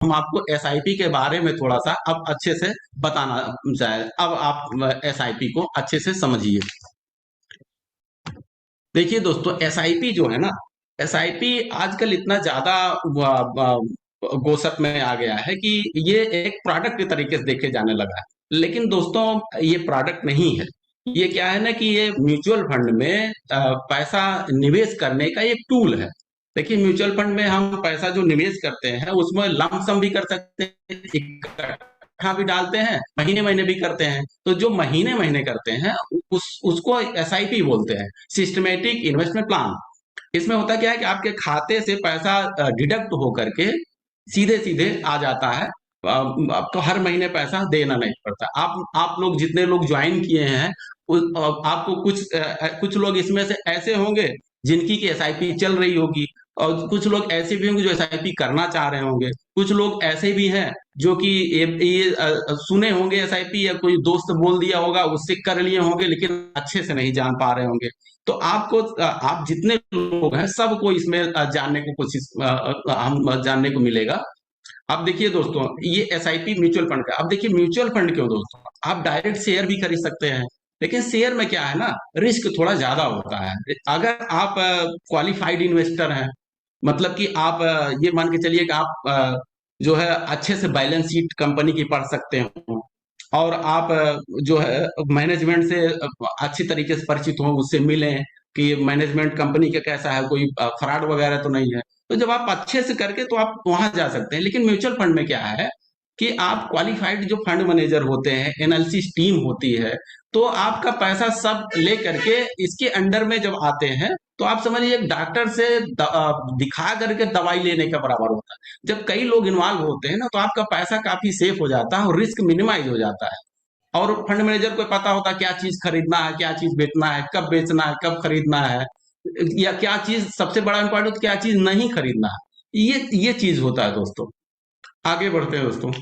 हम आपको एसआईपी के बारे में थोड़ा सा अब अच्छे से बताना चाहे। अब आप एसआईपी को अच्छे से समझिए। देखिए दोस्तों, एसआईपी जो है ना, एसआईपी आजकल इतना ज्यादा गोशत में आ गया है कि ये एक प्रोडक्ट के तरीके से देखे जाने लगा है। लेकिन दोस्तों, ये प्रोडक्ट नहीं है। ये क्या है ना कि ये म्यूचुअल फंड में पैसा निवेश करने का एक टूल है। देखिए, म्यूचुअल फंड में हम पैसा जो निवेश करते हैं उसमें लमसम भी कर सकते हैं, इकट्ठा भी डालते हैं, महीने महीने भी करते हैं। तो जो महीने महीने करते हैं उसको एसआईपी बोलते हैं, सिस्टमेटिक इन्वेस्टमेंट प्लान। इसमें होता क्या है कि आपके खाते से पैसा डिडक्ट होकर के सीधे सीधे आ जाता है। आपको हर महीने पैसा देना नहीं पड़ता। आप लोग जितने लोग ज्वाइन किए हैं आपको कुछ लोग इसमें से ऐसे होंगे जिनकी की एसआईपी चल रही होगी, और कुछ लोग ऐसे भी होंगे जो एसआईपी करना चाह रहे होंगे। कुछ लोग ऐसे भी हैं जो कि सुने होंगे एसआईपी, या कोई दोस्त बोल दिया होगा उससे कर लिए होंगे, लेकिन अच्छे से नहीं जान पा रहे होंगे। तो आप जितने लोग हैं सबको इसमें जानने को कोशिश हम जानने को मिलेगा। अब देखिए दोस्तों, ये एसआईपी म्यूचुअल फंड का। अब देखिए, म्यूचुअल फंड क्यों दोस्तों, आप डायरेक्ट शेयर भी खरीद सकते हैं। लेकिन शेयर में क्या है ना, रिस्क थोड़ा ज्यादा होता है। अगर आप क्वालिफाइड इन्वेस्टर हैं, मतलब कि आप ये मान के चलिए कि आप जो है अच्छे से बैलेंस शीट कंपनी की पढ़ सकते हो, और आप जो है मैनेजमेंट से अच्छी तरीके से परिचित हो, उससे मिलें कि मैनेजमेंट कंपनी का कैसा है, कोई फ्रॉड वगैरह तो नहीं है। तो जब आप अच्छे से करके तो आप वहां जा सकते हैं। लेकिन म्यूचुअल फंड में क्या है कि आप क्वालिफाइड जो फंड मैनेजर होते हैं, एनालिसिस टीम होती है, तो आपका पैसा सब ले करके इसके अंडर में जब आते हैं तो आप समझिए एक डॉक्टर से दिखा करके दवाई लेने का बराबर होता है। जब कई लोग इन्वॉल्व होते हैं ना तो आपका पैसा काफी सेफ हो जाता है और रिस्क मिनिमाइज हो जाता है। और फंड मैनेजर को पता होता है क्या चीज खरीदना है, क्या चीज बेचना है, कब बेचना है, कब खरीदना है, या क्या चीज सबसे बड़ा इंपॉर्टेंट, क्या चीज नहीं खरीदना है। ये चीज होता है दोस्तों। आगे बढ़ते हैं दोस्तों।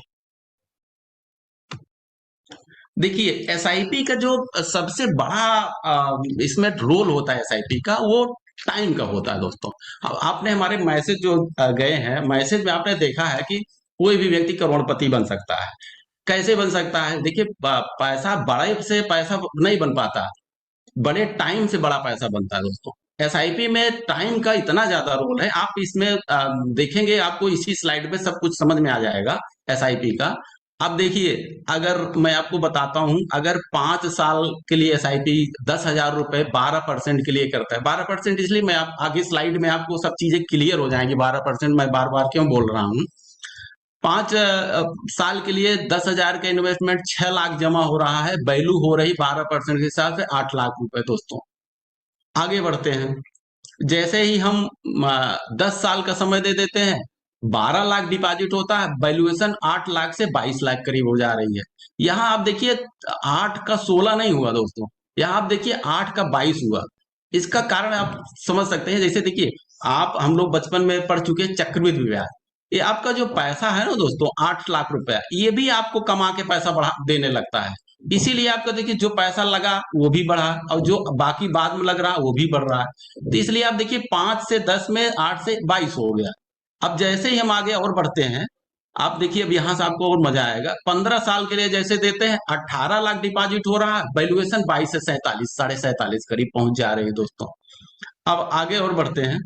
देखिए, एसआईपी का जो सबसे बड़ा इसमें रोल होता है एसआईपी का, वो टाइम का होता है दोस्तों। अब आपने हमारे मैसेज जो गए हैं, मैसेज में आपने देखा है कि कोई भी व्यक्ति करोड़पति बन सकता है। कैसे बन सकता है? देखिए, पैसा बड़े से पैसा नहीं बन पाता, बड़े टाइम से बड़ा पैसा बनता है दोस्तों। एसआईपी में टाइम का इतना ज्यादा रोल है। आप इसमें देखेंगे, आपको इसी स्लाइड में सब कुछ समझ में आ जाएगा एसआईपी का। अब देखिए, अगर मैं आपको बताता हूं, अगर 5 साल के लिए एसआईपी 10,000 रुपए 12% के लिए करता है। 12% इसलिए मैं आप आगे स्लाइड में आपको सब चीजें क्लियर हो जाएंगी। 12% मैं बार बार क्यों बोल रहा हूँ। 5 साल के लिए 10,000 का इन्वेस्टमेंट 6 लाख जमा हो रहा है, वैल्यू हो रही 12% के हिसाब से 8 लाख रुपए दोस्तों। आगे बढ़ते हैं। जैसे ही हम 10 साल का समय दे देते हैं, 12 लाख डिपॉजिट होता है, वैल्यूएशन 8 लाख से 22 लाख करीब हो जा रही है। यहाँ आप देखिए, 8 का 16 नहीं हुआ दोस्तों, यहाँ आप देखिए 8 का 22 हुआ। इसका कारण आप समझ सकते हैं। जैसे देखिए, आप हम लोग बचपन में पढ़ चुके हैं चक्रवृद्धि ब्याज। ये आपका जो पैसा है ना दोस्तों, 8 लाख रुपया, ये भी आपको कमा के पैसा बढ़ा देने लगता है। इसीलिए आपका देखिए, जो पैसा लगा वो भी बढ़ा, और जो बाकी बाद में लग रहा वो भी बढ़ रहा है। तो इसलिए आप देखिए, 5 से 10 में 8 से 22 हो गया। अब जैसे ही हम आगे और बढ़ते हैं, आप देखिए, अब यहां से आपको और मजा आएगा। 15 साल के लिए जैसे देते हैं, 18 लाख डिपॉजिट हो रहा है, वैल्यूएशन 22 से 47, 47.5 करीब पहुंच जा रहे हैं दोस्तों। अब आगे और बढ़ते हैं।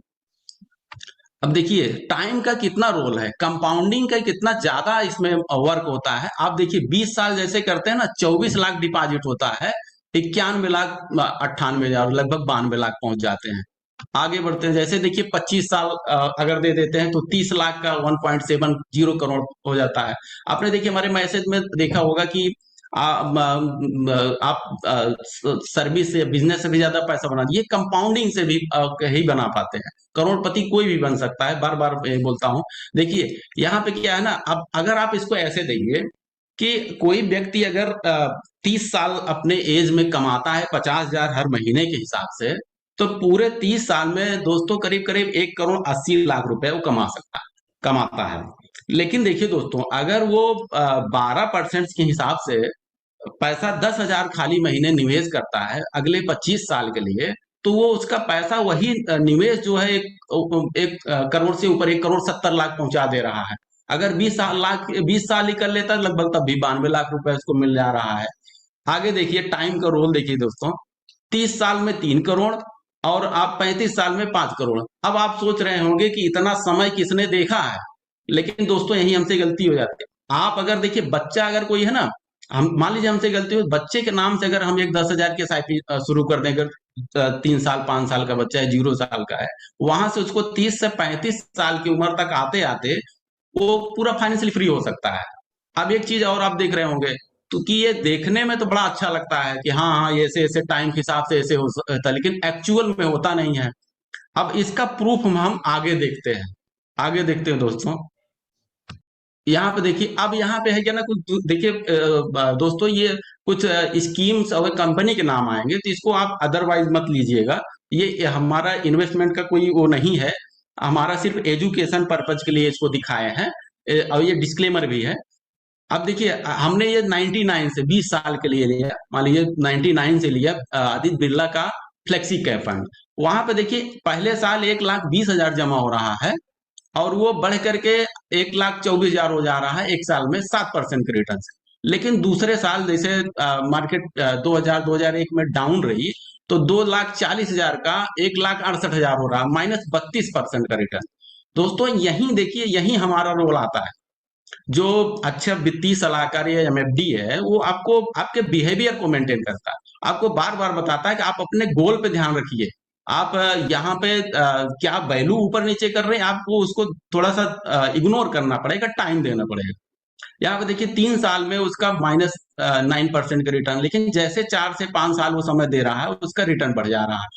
अब देखिए, टाइम का कितना रोल है, कंपाउंडिंग का कितना ज्यादा इसमें वर्क होता है। आप देखिए, 20 साल जैसे करते हैं ना, 24 लाख डिपॉजिट होता है, 91 लाख 98 हजार, लगभग 92 लाख पहुंच जाते हैं। आगे बढ़ते हैं। जैसे देखिए, 25 साल अगर दे देते हैं तो 30 लाख का 1.70 करोड़ हो जाता है। आपने देखिए हमारे मैसेज में देखा होगा कि आप सर्विस से, बिजनेस से भी ज्यादा पैसा बना, ये कंपाउंडिंग से भी ही बना पाते हैं। करोड़पति कोई भी बन सकता है, बार बार बोलता हूं। देखिए, यहाँ पे क्या है ना, अब अगर आप इसको ऐसे देंगे कि कोई व्यक्ति अगर 30 साल अपने एज में कमाता है 50,000 हर महीने के हिसाब से, तो पूरे 30 साल में दोस्तों करीब करीब 1,80,00,000 रुपए वो कमाता है। लेकिन देखिए दोस्तों, अगर वो 12% के हिसाब से पैसा 10,000 खाली महीने निवेश करता है अगले 25 साल के लिए, तो वो उसका पैसा वही निवेश जो है एक करोड़ से ऊपर 1,70,00,000 पहुंचा दे रहा है। अगर 20 साल ही कर लेता लगभग तब भी 92 लाख रुपए उसको मिल जा रहा है। आगे देखिए टाइम का रोल देखिए दोस्तों, 30 साल में 3 करोड़ और आप 35 साल में 5 करोड़। अब आप सोच रहे होंगे कि इतना समय किसने देखा है, लेकिन दोस्तों यही हमसे गलती हो जाती है। आप अगर देखिए बच्चा अगर कोई है ना, हम मान लीजिए हमसे गलती हो, बच्चे के नाम से अगर हम एक 10,000 की एसआईपी शुरू कर दें, अगर 3 साल 5 साल का बच्चा है, 0 साल का है, वहां से उसको 30 से 35 साल की उम्र तक आते आते वो पूरा फाइनेंशियली फ्री हो सकता है। अब एक चीज और आप देख रहे होंगे, तो कि ये देखने में तो बड़ा अच्छा लगता है कि हाँ हाँ ये ऐसे ऐसे टाइम के हिसाब से ऐसे होता है, लेकिन एक्चुअल में होता नहीं है। अब इसका प्रूफ हम आगे देखते हैं, आगे देखते हैं दोस्तों। यहाँ पे देखिए, अब यहाँ पे है क्या ना, कुछ देखिए दोस्तों, ये कुछ स्कीम्स और कंपनी के नाम आएंगे, तो इसको आप अदरवाइज मत लीजिएगा। ये हमारा इन्वेस्टमेंट का कोई वो नहीं है, हमारा सिर्फ एजुकेशन पर्पज के लिए इसको दिखाए हैं। और ये डिस्क्लेमर भी है। अब देखिए हमने ये 99 से 20 साल के लिए लिया, मान लीजिए 99 से लिया आदित्य बिरला का फ्लेक्सी कैप फंड। वहां पे देखिए पहले साल 1,20,000 जमा हो रहा है, और वो बढ़ करके 1,24,000 हो जा रहा है एक साल में 7% के रिटर्न से। लेकिन दूसरे साल जैसे मार्केट 2001 में डाउन रही, तो 2,40,000 का 1,68,000 हो रहा, -32% का रिटर्न। दोस्तों यही देखिए, यही हमारा रोल आता है। जो अच्छा वित्तीय सलाहकार या एमएफडी है, वो आपको आपके बिहेवियर को मेंटेन करता है, आपको बार बार बताता है कि आप अपने गोल पे ध्यान रखिए। आप यहाँ पे क्या वैल्यू ऊपर नीचे कर रहे हैं, आपको उसको थोड़ा सा इग्नोर करना पड़ेगा, टाइम देना पड़ेगा। यहाँ पे देखिए 3 साल में उसका -9% का रिटर्न, लेकिन जैसे 4 से 5 साल वो समय दे रहा है, उसका रिटर्न बढ़ जा रहा है।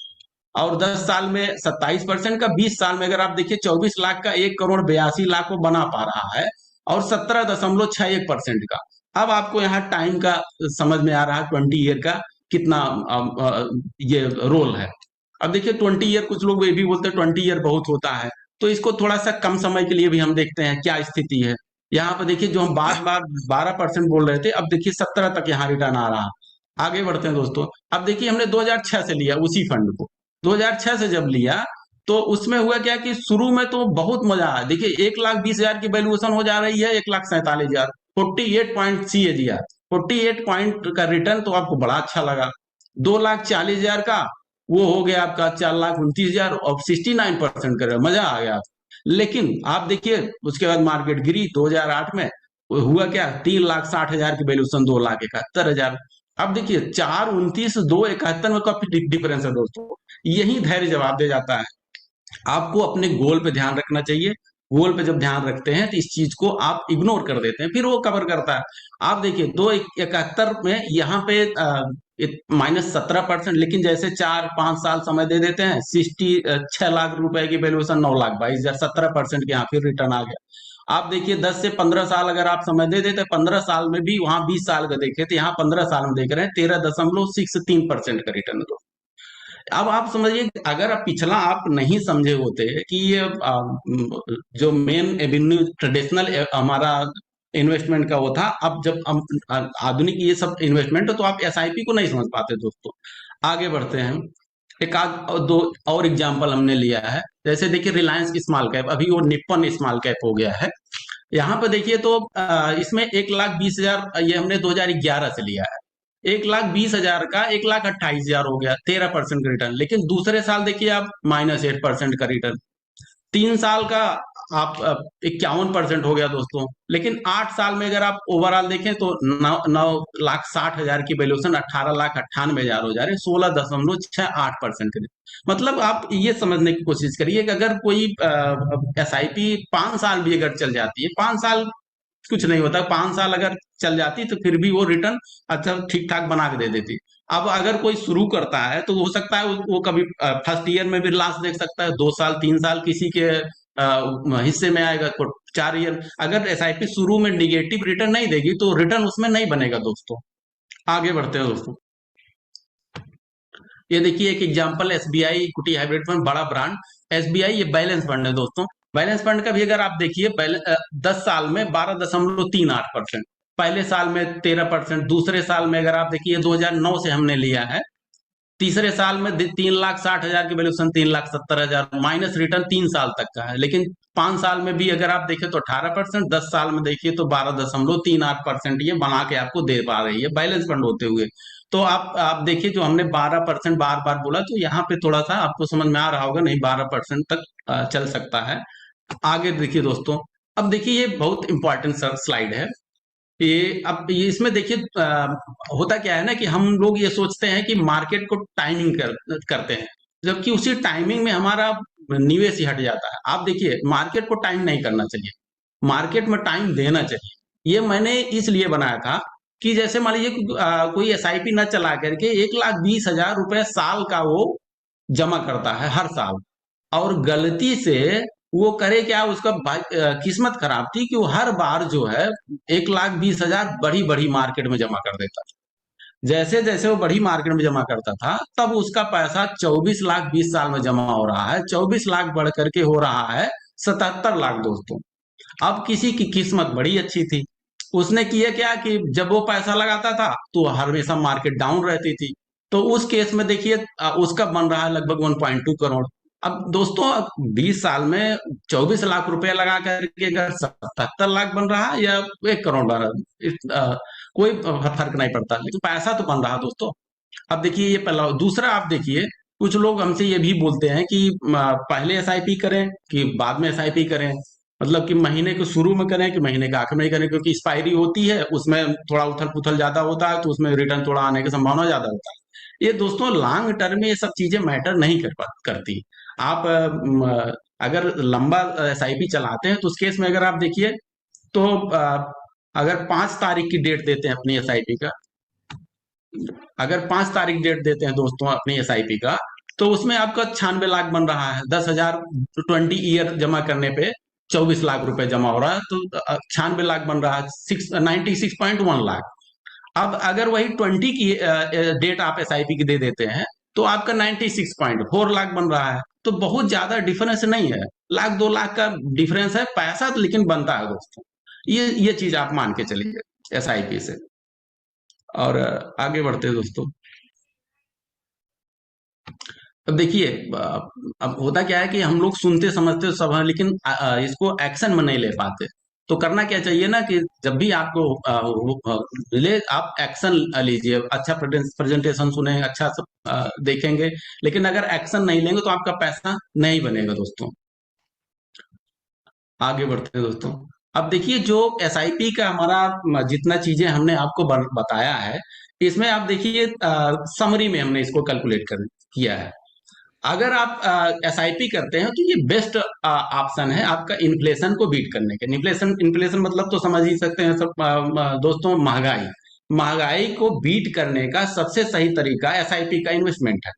और 10 साल में 27% का, 20 साल में अगर आप देखिए 24 लाख का 1,82,00,000 को बना पा रहा है, और 17.61% का। अब आपको यहाँ टाइम का समझ में आ रहा है, 20 ईयर का कितना ये रोल है। अब देखिए 20 ईयर, कुछ लोग ये भी बोलते हैं 20 ईयर बहुत होता है, तो इसको थोड़ा सा कम समय के लिए भी हम देखते हैं क्या स्थिति है। यहाँ पे देखिए जो हम बार बार 12% बोल रहे थे, अब देखिए 17 तक यहाँ रिटर्न आ रहा है। आगे बढ़ते हैं दोस्तों। अब देखिए हमने 2006 से लिया उसी फंड को, 2006 से जब लिया, तो उसमें हुआ क्या कि शुरू में तो बहुत मजा आया। देखिए 1,20,000 की वैल्यूएशन हो जा रही है, 1,47,000, 48 पॉइंट CAGR, 48 पॉइंट का रिटर्न, तो आपको बड़ा अच्छा लगा। 2,40,000 का वो हो गया आपका 4,29,000, और 69% कर मजा आ गया। लेकिन आप देखिए उसके बाद मार्केट गिरी 2008 में, हुआ क्या, 3,60,000 की वैल्यूएशन, 2,71,000। अब देखिए 4,29, 2,71 में काफी डिफरेंस है दोस्तों। यही धैर्य जवाब दे जाता है। आपको अपने गोल पे ध्यान रखना चाहिए। गोल पे जब ध्यान रखते हैं तो इस चीज को आप इग्नोर कर देते हैं, फिर वो कवर करता है। आप देखिए 2,71 में यहाँ पे -17%, लेकिन जैसे 4-5 साल समय दे देते हैं, 6 लाख रुपए की वैल्यूएशन, 9,22,000, 17% के यहाँ फिर रिटर्न आ गया। आप देखिए 10 से 15 साल अगर आप समय दे देते, 15 साल में भी वहां 20 साल का देखे थे, यहाँ 15 साल में देख रहे हैं 13.63% का रिटर्न। अब आप समझिए, अगर आप पिछला आप नहीं समझे होते कि ये जो मेन एवेन्यू ट्रेडिशनल हमारा इन्वेस्टमेंट का वो था, अब जब हम आधुनिक ये सब इन्वेस्टमेंट, तो आप एसआईपी को नहीं समझ पाते दोस्तों। आगे बढ़ते हैं। एक आध और दो और एग्जांपल हमने लिया है, जैसे देखिए रिलायंस की स्मॉल कैप, अभी वो निप्पन स्मॉल कैप हो गया है। यहाँ पे देखिए तो इसमें 1,20,000 ये हमने 2011 से लिया है। 1,20,000 का 1,28,000 हो गया, 13% का रिटर्न। लेकिन दूसरे साल देखिए आप -8% का रिटर्न। 3 साल का आप 51% हो गया दोस्तों। लेकिन 8 साल में अगर आप ओवरऑल देखें तो 9,60,000 की वैल्यूएशन 18,98,000 हो जा रहे, 16.68% के। मतलब आप ये समझने की कोशिश करिए कि अगर कोई एसआईपी 5 साल भी अगर चल जाती है, 5 साल कुछ नहीं होता, 5 साल अगर चल जाती तो फिर भी वो रिटर्न अच्छा ठीक ठाक बना के दे देती। अब अगर कोई शुरू करता है तो हो सकता है वो कभी फर्स्ट ईयर में भी लॉस देख सकता है, 2 साल 3 साल किसी के हिस्से में आएगा, तो 4 ईयर। अगर एसआईपी शुरू में निगेटिव रिटर्न नहीं देगी तो रिटर्न उसमें नहीं बनेगा दोस्तों। आगे बढ़ते हैं दोस्तों। ये देखिए एक example, SBI equity hybrid fund, बड़ा ब्रांड एसबीआई, ये बैलेंस फंड है दोस्तों। बैलेंस फंड का भी अगर आप देखिए 10 साल में 12.38%, पहले साल में 13%, दूसरे साल में अगर आप देखिए 2009 से हमने लिया है, तीसरे साल में 3,60,000 की वैल्यूएशन 3,70,000, माइनस रिटर्न 3 साल तक का है। लेकिन 5 साल में भी अगर आप देखें तो 18%, 10 साल में देखिए तो 12.38% ये बना के आपको दे पा रही है बैलेंस फंड होते हुए। तो आप देखिए, जो हमने 12% बार बार बोला, तो यहाँ पे थोड़ा सा आपको समझ में आ रहा होगा, नहीं 12% तक चल सकता है। आगे देखिए दोस्तों, अब देखिए ये बहुत इंपॉर्टेंट स्लाइड है। ये अब ये इसमें देखिए, होता क्या है ना कि हम लोग ये सोचते हैं कि मार्केट को टाइमिंग करते हैं, जबकि उसी टाइमिंग में हमारा निवेश ही हट जाता है। आप देखिए, मार्केट को टाइम नहीं करना चाहिए, मार्केट में टाइम देना चाहिए। ये मैंने इसलिए बनाया था कि जैसे मान लीजिए कोई एसआईपी न चला करके 1,20,000 रुपए साल का वो जमा करता है हर साल, और गलती से वो करे क्या, उसका किस्मत खराब थी कि वो हर बार जो है 1,20,000 बड़ी बड़ी मार्केट में जमा कर देता था। जैसे जैसे वो बड़ी मार्केट में जमा करता था, तब उसका पैसा 24 लाख 20 साल में जमा हो रहा है, 24 लाख बढ़ करके हो रहा है 77 लाख दोस्तों। अब किसी की किस्मत बड़ी अच्छी थी, उसने किया क्या कि जब वो पैसा लगाता था तो हमेशा मार्केट डाउन रहती थी। तो उस केस में देखिए, उसका बन रहा है लगभग 1.2 करोड़। अब दोस्तों, अब 20 साल में 24 लाख रुपया लगा करके अगर 77 लाख बन रहा है या 1 करोड़ बन रहा है, कोई फर्क नहीं पड़ता, लेकिन पैसा तो बन रहा है दोस्तों। अब देखिए, ये पहला। दूसरा, आप देखिए, कुछ लोग हमसे ये भी बोलते हैं कि पहले एसआईपी करें कि बाद में एसआईपी करें, मतलब कि महीने के शुरू में करें कि महीने के आखिर में ही करें, क्योंकि एक्सपायरी होती है उसमें थोड़ा उथल पुथल ज्यादा होता है, तो उसमें रिटर्न थोड़ा आने की संभावना ज्यादा होता है। ये दोस्तों लॉन्ग टर्म में ये सब चीजें मैटर नहीं करती। आप अगर लंबा एसआईपी चलाते हैं तो उस केस में अगर आप देखिए तो अगर 5 तारीख की डेट देते हैं अपनी एसआईपी का, अगर 5 तारीख डेट देते हैं दोस्तों अपनी एसआईपी का, तो उसमें आपका 96 लाख बन रहा है। 10,000 20 ईयर जमा करने पे 24 लाख रुपए जमा हो रहा है, तो 96 लाख बन रहा है, 96.1 लाख। अब अगर वही 20 की डेट आप एसआईपी की दे देते हैं, तो आपका 96.4 लाख बन रहा है। तो बहुत ज्यादा डिफरेंस नहीं है, 1,00,000 2 लाख का डिफरेंस है, पैसा तो लेकिन बनता है दोस्तों। ये चीज आप मान के चलिए एसआईपी से। और आगे बढ़ते हैं दोस्तों। अब देखिए, अब होता क्या है कि हम लोग सुनते समझते तो सब हैं, लेकिन इसको एक्शन में नहीं ले पाते। तो करना क्या चाहिए ना कि जब भी आपको मिले, आप एक्शन लीजिए। अच्छा प्रेजेंटेशन सुने, अच्छा सब देखेंगे, लेकिन अगर एक्शन नहीं लेंगे तो आपका पैसा नहीं बनेगा दोस्तों। आगे बढ़ते हैं दोस्तों। अब देखिए, जो एसआईपी का हमारा जितना चीजें हमने आपको बताया है, इसमें आप देखिए समरी में हमने इसको कैलकुलेट कर किया है। अगर आप एसआईपी करते हैं तो ये बेस्ट ऑप्शन है आपका इन्फ्लेशन को बीट करने के। इन्फ्लेशन इन्फ्लेशन मतलब तो समझ ही सकते हैं सब दोस्तों, महंगाई। महंगाई को बीट करने का सबसे सही तरीका एसआईपी का इन्वेस्टमेंट है।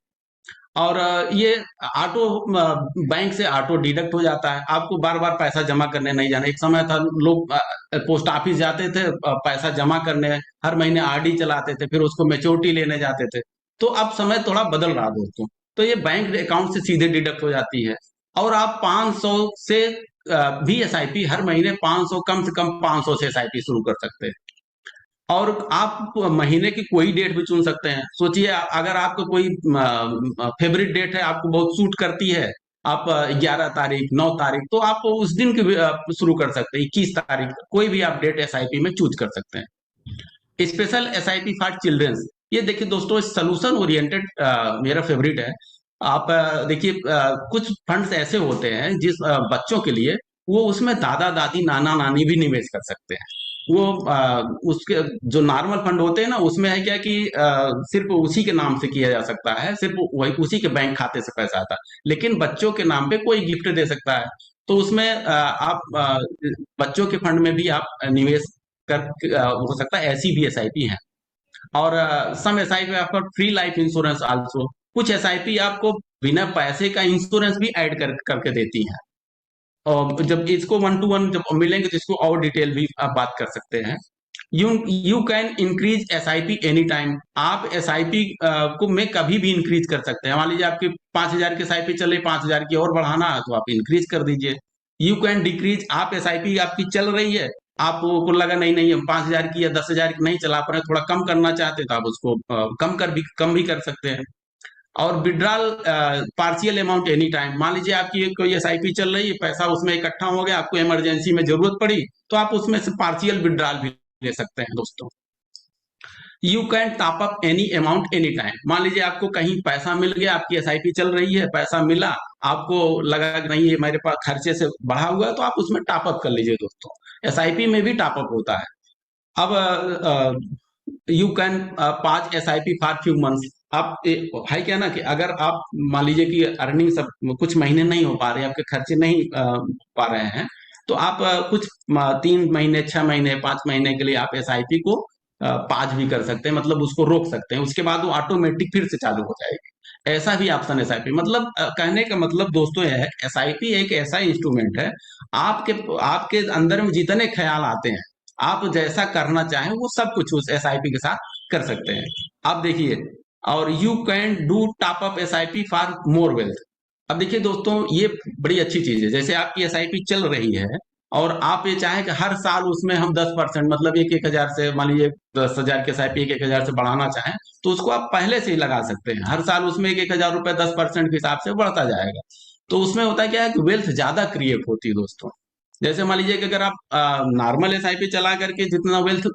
और ये ऑटो बैंक से ऑटो डिडक्ट हो जाता है, आपको बार बार पैसा जमा करने नहीं जाना। एक समय था लोग पोस्ट ऑफिस जाते थे पैसा जमा करने, हर महीने आरडी चलाते थे, फिर उसको मेच्योरिटी लेने जाते थे। तो अब समय थोड़ा बदल रहा दोस्तों, तो ये बैंक अकाउंट से सीधे डिडक्ट हो जाती है। और आप 500 से भी एसआईपी हर महीने 500, कम से कम 500 से एसआईपी शुरू कर सकते हैं। और आप महीने की कोई डेट भी चुन सकते हैं। सोचिए, अगर आपका कोई फेवरेट डेट है, आपको बहुत सूट करती है, आप 11 तारीख 9 तारीख, तो आप उस दिन की भी शुरू कर सकते हैं। 21 तारीख, कोई भी आप डेट एसआईपी में चूज कर सकते हैं। स्पेशल एसआईपी फॉर चिल्ड्रंस, ये देखिए दोस्तों, सोल्यूशन ओरिएंटेड मेरा फेवरेट है। आप देखिए, कुछ फंड्स ऐसे होते हैं जिस बच्चों के लिए, वो उसमें दादा दादी नाना नानी भी निवेश कर सकते हैं। वो उसके जो नॉर्मल फंड होते हैं ना, उसमें है क्या कि सिर्फ उसी के नाम से किया जा सकता है, सिर्फ वही उसी के बैंक खाते से पैसा आता है। लेकिन बच्चों के नाम पे कोई गिफ्ट दे सकता है, तो उसमें आप बच्चों के फंड में भी आप निवेश कर हो सकता है। ऐसी भी एसआईपी है। और सम एसआईपी आपका फ्री लाइफ इंश्योरेंस आल्सो, कुछ एसआईपी आपको बिना पैसे का इंश्योरेंस भी ऐड करके देती हैं। और जब इसको 1 to 1 जब मिलेंगे तो इसको और डिटेल भी आप बात कर सकते हैं। You can increase SIP any time, आप एसआईपी को में कभी भी इंक्रीज कर सकते हैं। मान लीजिए आपकी 5,000 की एसआईपी चल रही, 5,000 की और बढ़ाना है तो आप इंक्रीज कर दीजिए। यू कैन डिक्रीज, आप एसआईपी आपकी चल रही है, आपको लगा नहीं नहीं हम 5,000 की या 10,000 की नहीं चला पा रहे, थोड़ा कम करना चाहते हैं, तो आप उसको कम भी कर सकते हैं। और withdrawal partial amount any time. मान लीजिए आपकी कोई एसआईपी चल रही है, पैसा उसमें इकट्ठा हो गया, आपको इमरजेंसी में जरूरत पड़ी, तो आप उसमें से पार्शियल विड्रॉल भी ले सकते हैं दोस्तों। You can top up any amount any time. मान लीजिए आपको कहीं पैसा मिल गया, आपकी एसआईपी चल रही है, पैसा मिला, आपको लगा कि नहीं ये मेरे पास खर्चे से बढ़ा हुआ है, तो आप उसमें टॉप अप कर लीजिए दोस्तों। एसआईपी में भी टॉप अप होता है। अब यू कैन पाँच एसआईपी फॉर फ्यू मंथ्स। आप है क्या ना कि अगर आप मान लीजिए कि अर्निंग सब कुछ महीने नहीं हो पा रहे, आपके खर्चे नहीं पा रहे हैं, तो आप कुछ 3 महीने, 6 महीने, 5 महीने के लिए आप एसआईपी को पाज भी कर सकते हैं, मतलब उसको रोक सकते हैं, उसके बाद वो ऑटोमेटिक फिर से चालू हो जाएगी। ऐसा भी ऑप्शन एसआईपी, मतलब कहने का मतलब दोस्तों यह है, एसआईपी एक ऐसा इंस्ट्रूमेंट है, आपके आपके अंदर में जितने ख्याल आते हैं, आप जैसा करना चाहें वो सब कुछ उस एसआईपी के साथ कर सकते हैं। आप देखिए, और you can do top up SIP for more wealth. अब देखिए दोस्तों, ये बड़ी अच्छी चीज है। जैसे आपकी एसआईपी चल रही है और आप ये चाहें कि हर साल उसमें हम 10%, मतलब 1,000 से, मान लीजिए 10,000 के एसआईपी 1,000 से बढ़ाना चाहें, तो उसको आप पहले से ही लगा सकते हैं। हर साल उसमें 1,000 रुपए 10% के हिसाब से बढ़ता जाएगा। तो उसमें होता है क्या है कि वेल्थ ज्यादा क्रिएट होती है दोस्तों। जैसे मान लीजिए कि अगर आप नॉर्मल एसआईपी चला करके जितना वेल्थ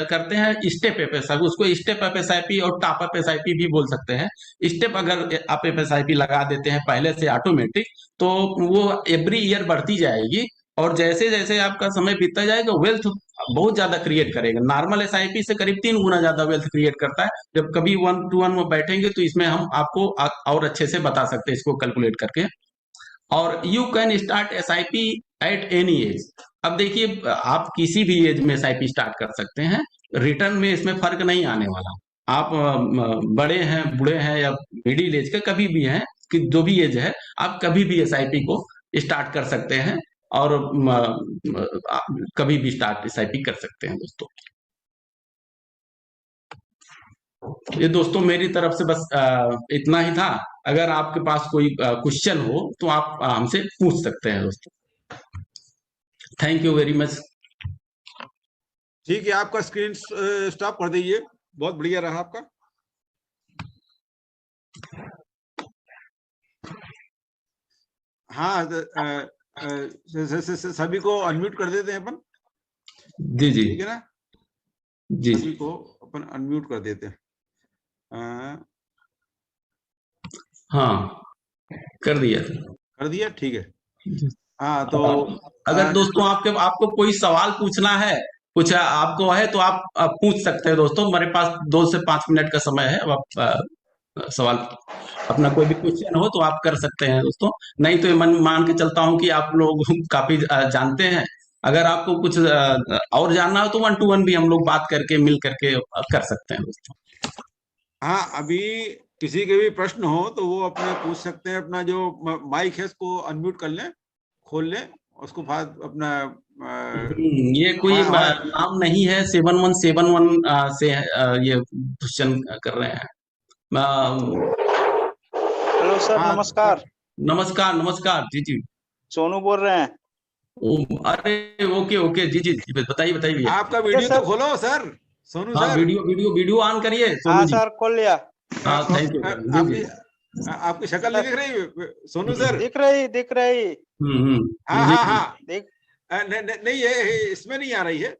करते हैं, स्टेप अप एसआईपी, उसको स्टेप अप एसआईपी और टॉप अप एसआईपी भी बोल सकते हैं। स्टेप अगर आप एसआईपी लगा देते हैं पहले से ऑटोमेटिक, तो वो एवरी ईयर बढ़ती जाएगी, और जैसे जैसे आपका समय बीतता जाएगा वेल्थ बहुत ज्यादा क्रिएट करेगा। नॉर्मल एसआईपी से करीब 3 गुना ज्यादा वेल्थ क्रिएट करता है। जब कभी 1 to 1 में बैठेंगे तो इसमें हम आपको और अच्छे से बता सकते हैं इसको कैलकुलेट करके। और you can start SIP at any as. अब देखिए, आप किसी भी एज में एसआईपी स्टार्ट कर सकते हैं, रिटर्न में इसमें फर्क नहीं आने वाला। आप बड़े हैं, बूढ़े हैं, या मिडिल एज के कभी भी हैं, कि जो भी एज है, आप कभी भी एसआईपी को स्टार्ट कर सकते हैं, और आप कभी भी स्टार्ट एसआईपी कर सकते हैं दोस्तों। ये दोस्तों मेरी तरफ से बस इतना ही था। अगर आपके पास कोई क्वेश्चन हो तो आप हमसे पूछ सकते हैं दोस्तों। Thank you very much. ठीक है, आपका स्क्रीन स्टॉप कर दीजिए। बहुत बढ़िया रहा आपका। हाँ, सभी को अनम्यूट कर देते हैं अपन। जी जी, ठीक है ना जी सभी को अपन अनम्यूट कर देते हैं। हाँ, कर दिया। कर दिया, ठीक है। हाँ, तो अगर दोस्तों आपको कोई सवाल पूछना है, कुछ आपको है, तो आप पूछ सकते हैं दोस्तों। मेरे पास 2 से 5 मिनट का समय है। अब आप सवाल, अपना कोई भी क्वेश्चन हो तो आप कर सकते हैं दोस्तों। नहीं तो मन मान के चलता हूं कि आप लोग काफी जानते हैं। अगर आपको कुछ और जानना हो तो 1 to 1 भी हम लोग बात करके, मिल करके कर सकते हैं दोस्तों। हाँ, अभी किसी के भी प्रश्न हो तो वो अपने पूछ सकते हैं। अपना जो माइक है उसको अनम्यूट कर लें, खोल लें, उसको बाद अपना ये कोई नाम नहीं है, 7171 से ये क्वेश्चन कर रहे हैं। हेलो सर, हाँ, नमस्कार। नमस्कार नमस्कार, जी जी। सोनू बोल रहे हैं। अरे ओके ओके, जी जी, बताइए बताइए भैया। आपका वीडियो तो खोलो सर, सोनू हाँ, सर। वीडियो ऑन करिए सोनू हाँ जी। सर, खोल लिया। हाँ, थैंक यू सर, जी जी। आपकी शक्ल नहीं दिख रही सोनू सर? दिख रही। हाँ जी हाँ जी। हाँ, देख। नहीं ये इसमें नहीं आ रही है।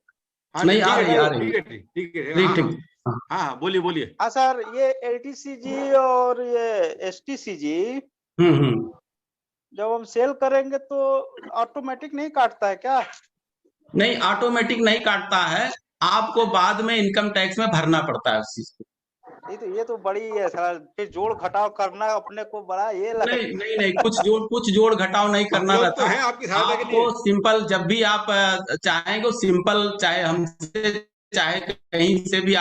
हाँ, नहीं, आ ठीक रही है, आ रही ठीक है, ठीक है। ठीक ठीक। हाँ हाँ, बोलिए। हाँ सर, ये एलटीसीजी और ये एसटीसीजी हम्म। जब हम सेल करेंगे तो ऑटोमेटिक नहीं काटता है क्या? नहीं, ऑटोमेटिक नहीं काटता है, आपको बाद में इनकम टैक्स में भरना पड़ता है उस चीज को। ये तो बड़ी है सर, फिर जोड़ घटाव करना अपने को बड़ा ये लग। नहीं, कुछ जोड़ घटाव नहीं हम करना लोग रहता। तो हैं आपकी सहायता के आपको लिए। सिंपल, जब भी आप चाहेंगे सिंपल, चाहे हमसे चाहे कहीं से भी